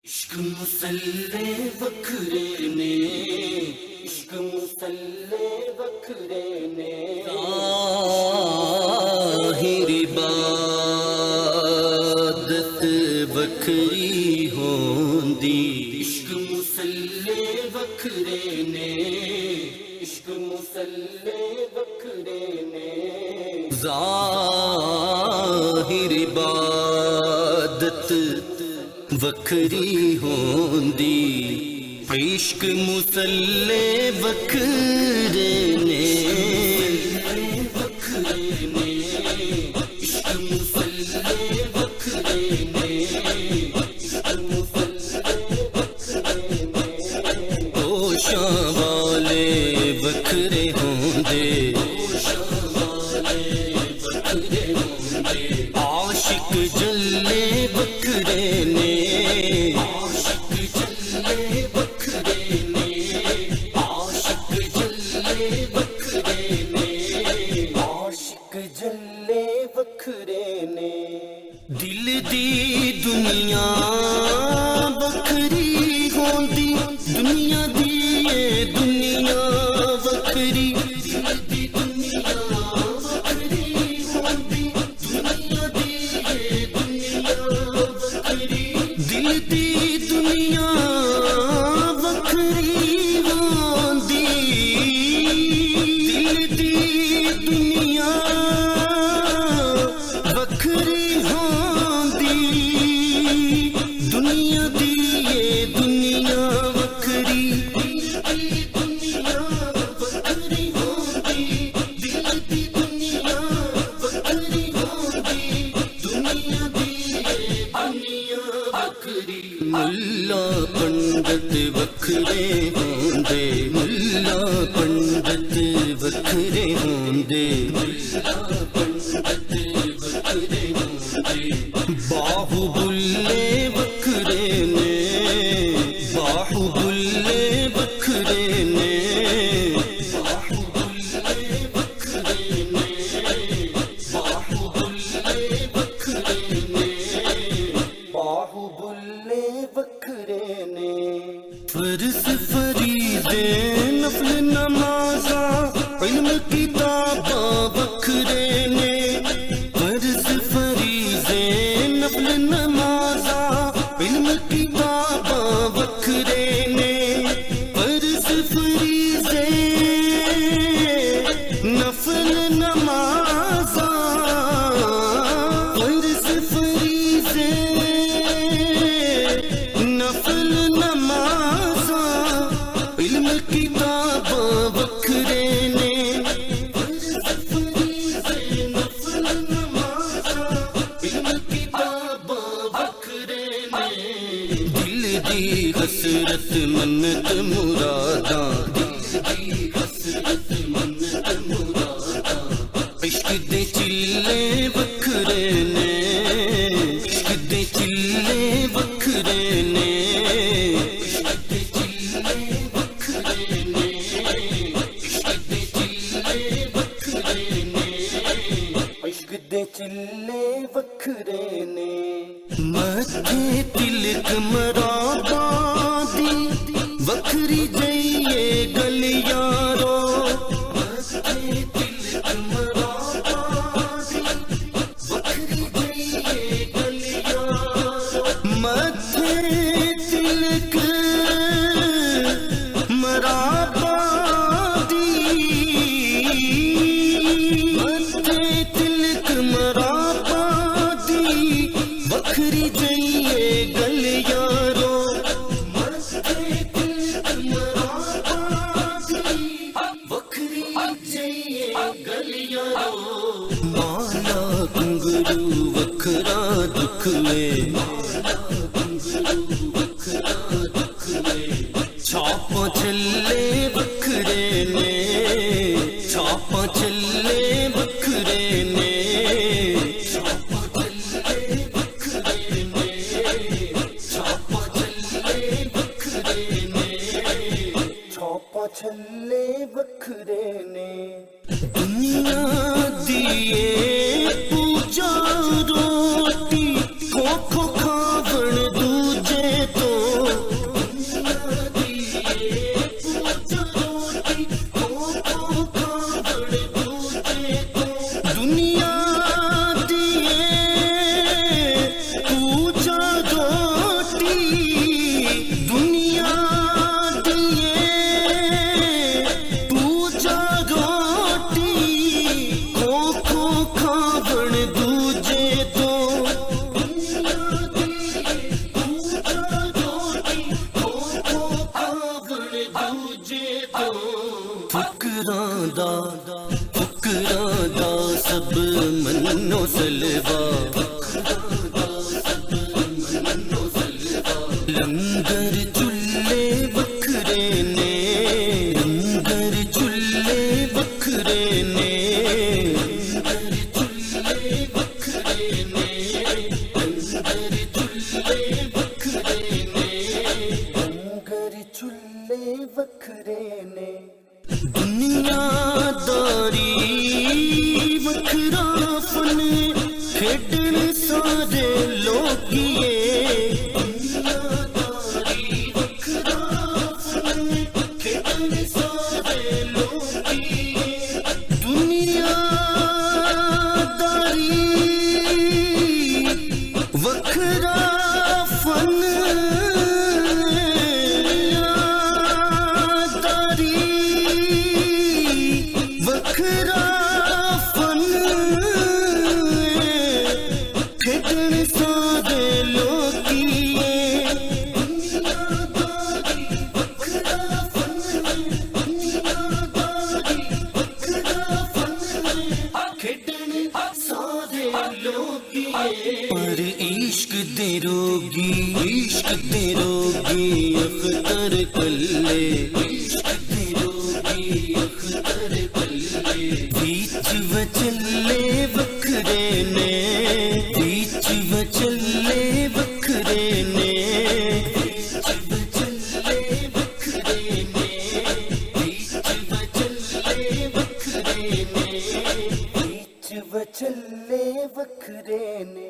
इश्क मुसल्ले बखरे ने, इश्क मुसल्ले बखरे ने, ज़ाहिर इबादत बखरी होंदी। इश्क मुसल्ले बखरे ने, इश्क मुसल्ले बखरे ने, ज़ाहिर इबादत वखरी होंदी। इश्क मुसल्ले वखरे ने, इश्क मुसल्ले बखरे ने, इश्क मुसल्ले बखरे ने, होशां वाले वखरे होंदे। आशिक जल्ले बखरे ने, आशिक जल्ले बखरे ने, आशिक जल्ले बखरे ने, आशिक जल्ले बखरे ने। दिल दी दुनिया बखरी होंदी। दुनिया दी ये दुनिया बखरी। दिल दी दुनिया बखरी होंदी, दुनिया दी ये दुनिया बखरी। दिल दी दुनिया बखरी होंदी। दिल दी दुनिया बखरी होंदी। दुनिया दी ये दुनिया बखरी। दुनिया बखरी होंदी, दिल दी दुनिया बखरी होंदी, दुनिया दी ये दुनिया बखरी। मुल्ला पंडित वखरे होंदे। मुल्ला पंडित वखरे होंदे। बाहुबुल्ले वखरे ने, बाहुबुल्ले वखरे ने, बाहुबुल्ले बखरे ने, बाहुबुल्ले बखरे ने, बाहुबुल्ले बखरे ने। फर्ज फरीदे नफल नमाज़ा इल्म किताबा वखरे ने। फर्ज फरीदे नफल नमाज़ा इल्म किताबा वखरे ने। फर्ज फरीदे नफल नमाज़ा, फर्ज फरीदे नफल नमाज़ा इल्म किताबा वखरे ने। फर्ज फरीज़े नफल नमाज़ा, इल्म किताबां बखरे ने। दिल दी हसरत मन्नत मुरादा। हसरत मन्नत मुरादा, इश्क दे चिल्ले वखरे ने। इश्क दे चिल्ले वखरे ने। इश्क दे चिल्ले बखरे ने, इश्क दे चिल्ले बखरे ने, इश्क दे चिल्ले बखरे ने। मथे तिलक मराबा दी वखरी जइए गल यारो। मथे तिलक मराबा दी, बखरी जइए गल यारो। मथे तिलक मराबा दी, मथे तिलक मराबा दी वखरी जइए गल यारो। मथे तिलक मराबा दी, बखरी जइए गल यारो। माला घुंघरू वखरा दुख में। छापा छल्ले बखरे ने, छापा छल्ले बखरे ने, छापा छल्ले बखरे ने, छापा छल्ले बखरे ने, छापा छल्ले बखरे ने। दुनिया दिए पूजा रोटी खो खो खावण दूजे तो दा फुकरां दा सब मन्नो सलवा लंगर चुल्ले बखरे ने लंगर चुल्ले बखरे ने लंगर बखरे ने लंगर चुल्ले बखरे ने लंगर चुल्ले बखरे ने दुनियादारी वखरा फन खेडन सारे लोगिए दुनियादारी वखरा फन खेडन सारे लोगिए दुनियादारी वखरा फन वखरा फन खेडन सारे लोगिए दुनियादारी वखरा फन दुनियादारी वखरा फन खेडन सारे लोगिए पर इश्क दे रोगी अख्तर कल्ले इश्क दे रोगी अख्तर कल्ले बीच वचले बखरे ने बीच वचले बखरे ने बीच वचले बखरे ने बीच वचले बखरे ने बीच वचले बखरे ने